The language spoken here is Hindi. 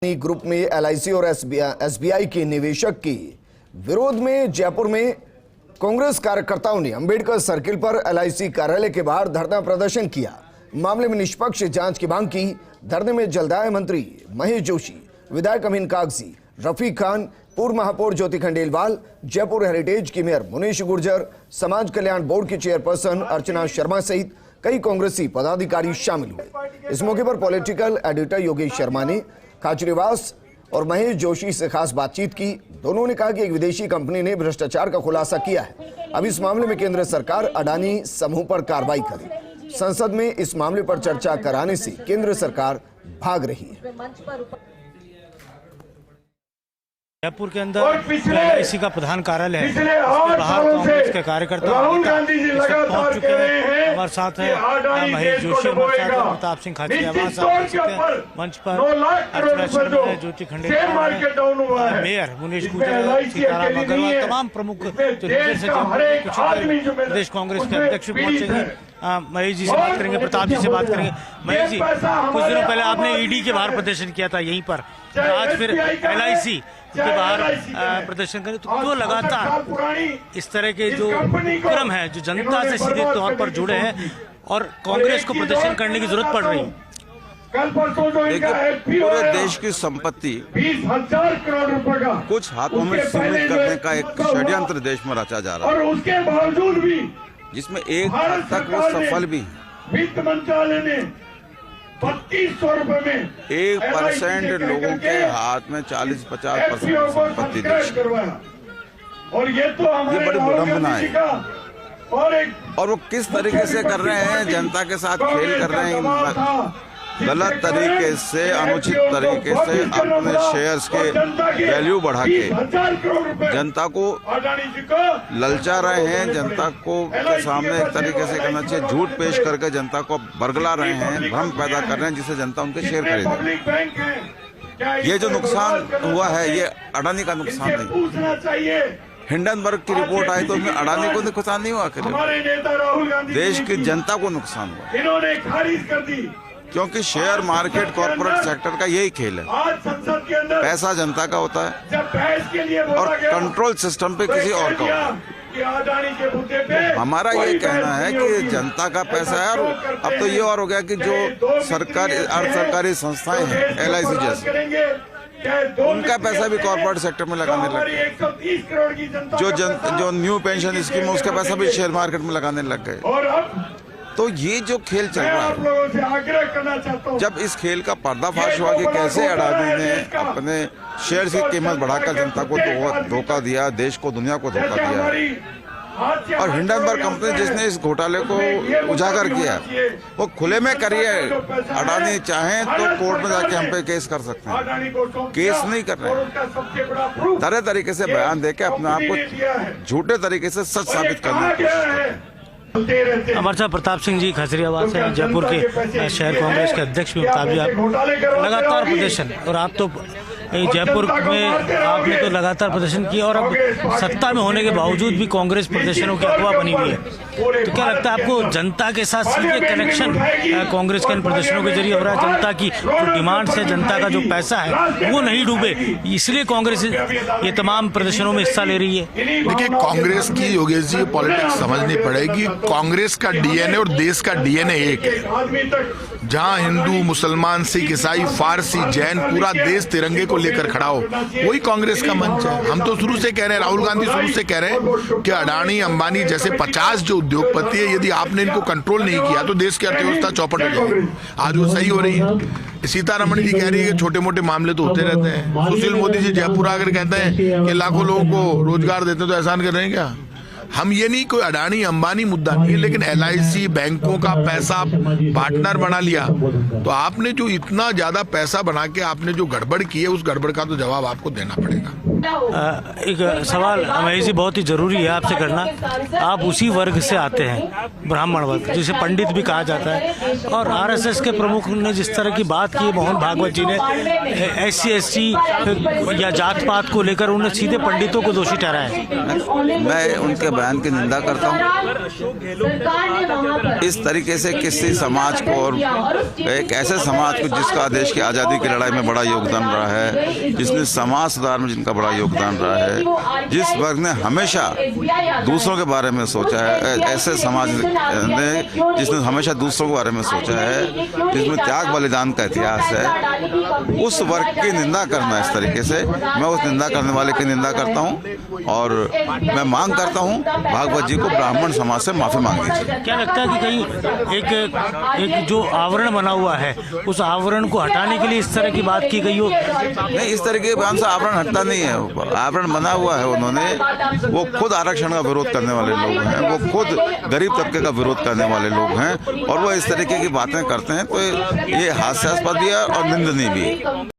ग्रुप में एलआईसी और एसबीआई के निवेशक के विरोध में जयपुर में कांग्रेस कार्यकर्ताओं ने अंबेडकर सर्किल पर एलआईसी कार्यालय के बाहर धरना प्रदर्शन किया। मामले में निष्पक्ष जांच की मांग की। धरने में जलदाय मंत्री महेश जोशी, विधायक अमीन कागजी, रफीक खान, पूर्व महापौर ज्योति खंडेलवाल, जयपुर हेरिटेज की मेयर मुनीश गुर्जर, समाज कल्याण बोर्ड की चेयरपर्सन अर्चना शर्मा सहित कई कांग्रेसी पदाधिकारी शामिल हुए। इस मौके पर पॉलिटिकल एडिटर योगेश शर्मा ने खाचरीवास और महेश जोशी से खास बातचीत की। दोनों ने कहा कि एक विदेशी कंपनी ने भ्रष्टाचार का खुलासा किया है। अब इस मामले में केंद्र सरकार अडानी समूह पर कार्रवाई करे। संसद में इस मामले पर चर्चा कराने से केंद्र सरकार भाग रही है। जयपुर के अंदर एलआईसी का प्रधान कार्यालय है, उसके बाहर कांग्रेस के कार्यकर्ता पहुंच चुके हैं। हमारे साथ है महेश जोशी, हमारे साथ है प्रताप सिंह खाचरियावास, मंच पर अर्चना शर्मा है, ज्योति खंडेलवाल, मेयर मुनीश गुर्जर, सीताराम अग्रवाल, तमाम प्रमुख प्रदेश कांग्रेस के अध्यक्ष पहुंचेंगे। महेश जी से बात करेंगे, प्रताप जी से बात करेंगे। महेश जी, कुछ दिनों पहले आपने ईडी के बाहर प्रदर्शन किया था यहीं पर, आज फिर एलआईसी के बाहर प्रदर्शन करें, तो क्यों लगातार इस तरह के जो क्रम है जो जनता से सीधे तौर पर जुड़े हैं और कांग्रेस को प्रदर्शन करने की जरूरत पड़ रही है? देखिए, पूरे देश की संपत्ति 20,000 करोड़ रुपए का कुछ हाथों में सीमित करने का एक षड्यंत्र देश में रचा जा रहा है, और उसके बावजूद भी जिसमें एक हद तक वो सफल भी है। वित्त मंत्रालय ने 3200 रुपए में 1% लोगों के हाथ में 40-50% संपत्ति दी, और ये तो हमारी बड़ी विडंबना है। और वो किस तरीके से कर रहे हैं, जनता के साथ खेल कर रहे हैं, गलत तरीके से, अनुचित तरीके से अपने शेयर्स के वैल्यू बढ़ा के जनता को ललचा रहे हैं। जनता को के सामने एक तरीके से करना चाहिए, झूठ पेश करके जनता को बरगला रहे हैं, भ्रम पैदा कर रहे हैं, जिससे जनता उनके शेयर खरीदे। ये जो नुकसान हुआ है, ये अडानी का नुकसान नहीं। हिंडनबर्ग की रिपोर्ट आई तो उसमें अडानी को नुकसान नहीं हुआ, देश की जनता को नुकसान हुआ। इन्होंने खारिज कर दी, क्योंकि शेयर मार्केट कॉर्पोरेट सेक्टर का यही खेल है। पैसा जनता का होता है और कंट्रोल सिस्टम पे किसी और का होता है। हमारा ये कहना है कि जनता का पैसा है, और अब तो ये और हो गया कि जो सरकारी अर्ध सरकारी संस्थाएं हैं, एलआईसी जैसे, उनका पैसा भी कॉर्पोरेट सेक्टर में लगाने लग गए। जो न्यू पेंशन स्कीम है, उसका पैसा भी शेयर मार्केट में लगाने लग गए। तो ये जो खेल चल रहा है, जब इस खेल का पर्दाफाश हुआ कि कैसे अडानी ने अपने शेयर की कीमत बढ़ाकर जनता को धोखा दिया, देश को, दुनिया को धोखा दिया, और हिंडनबर्ग कंपनी जिसने इस घोटाले को उजागर किया, वो खुले में करिए। अडानी चाहें तो कोर्ट में जाके हम पे केस कर सकते हैं, केस नहीं कर रहे हैं। तरह तरीके से बयान देके अपने आप को झूठे तरीके से सच साबित करने की कोशिश करते हैं। हमारे साथ प्रताप सिंह जी खाचरियावास हैं, जयपुर के शहर कांग्रेस के अध्यक्ष भी। प्रताप जी, आप लगातार प्रदर्शन, और आप तो जयपुर में आपने तो लगातार प्रदर्शन किया, और अब सत्ता में होने के बावजूद भी कांग्रेस प्रदर्शनों की अफवाह बनी हुई है, तो क्या लगता है आपको जनता के साथ सीधे कनेक्शन कांग्रेस के इन प्रदर्शनों के जरिए हो रहा है? जनता की जो डिमांड्स है, जनता का जो पैसा है वो नहीं डूबे, इसलिए कांग्रेस ये तमाम प्रदर्शनों में हिस्सा ले रही है? देखिए, कांग्रेस की, योगेश जी, पॉलिटिक्स समझनी पड़ेगी। कांग्रेस का डीएनए और देश का डीएनए एक है। जहां हिंदू, मुसलमान, सिख, ईसाई, फारसी, जैन, पूरा देश तिरंगे को लेकर खड़ा हो, वही कांग्रेस का मंच है। हम तो शुरू से कह रहे हैं, राहुल गांधी शुरू से कह रहे हैं कि अडानी, अंबानी जैसे 50 जो उद्योगपति है, यदि आपने इनको कंट्रोल नहीं किया तो देश की अर्थव्यवस्था चौपट हो जाएगी। आज वो सही हो रही है। सीतारमण जी कह रही है कि छोटे मोटे मामले तो होते रहते हैं। सुशील मोदी जी जयपुर आकर कहते हैं कि लाखों लोगों को रोजगार देते हैं, तो एहसान कर रहे हैं क्या? हम ये नहीं, कोई अडानी अंबानी मुद्दा नहीं है, लेकिन एलआईसी बैंकों का पैसा पार्टनर बना लिया, तो आपने जो इतना ज्यादा पैसा बना के आपने जो गड़बड़ की है, उस गड़बड़ का तो जवाब आपको देना पड़ेगा। एक सवाल महेश जी बहुत ही जरूरी है आपसे करना। आप उसी वर्ग से आते हैं, ब्राह्मण वर्ग, जिसे पंडित भी कहा जाता है, और आरएसएस के प्रमुख ने जिस तरह की बात की मोहन भागवत जी ने SC या जात पात को लेकर, उन्हें सीधे पंडितों को दोषी ठहराया। मैं उनके बयान की निंदा करता हूँ। इस तरीके से किसी समाज को, और एक ऐसे समाज को जिसका देश की आज़ादी की लड़ाई में बड़ा योगदान रहा है, जिसने समाज सुधार में जिनका बड़ा योगदान रहा है, जिस वर्ग ने हमेशा दूसरों के बारे में सोचा है, ऐसे समाज ने जिसने हमेशा दूसरों के बारे में सोचा है, जिसमें त्याग बलिदान का इतिहास है, उस वर्ग की निंदा करना इस तरीके से, मैं उस निंदा करने वाले की निंदा करता हूँ। और मैं मांग करता हूँ भागवत जी को ब्राह्मण समाज से माफी मांगनी चाहिए। क्या लगता है कि कहीं एक जो आवरण बना हुआ है, उस आवरण को हटाने के लिए इस तरह की बात की गई हो? नहीं, इस तरीके के बयान से आवरण हटता नहीं है, आवरण बना हुआ है उन्होंने। वो खुद आरक्षण का विरोध करने वाले लोग हैं, वो खुद गरीब तबके का विरोध करने वाले लोग हैं, और वो इस तरीके की बातें करते हैं, तो ये हास्यास्पद भी है और निंदनीय भी है।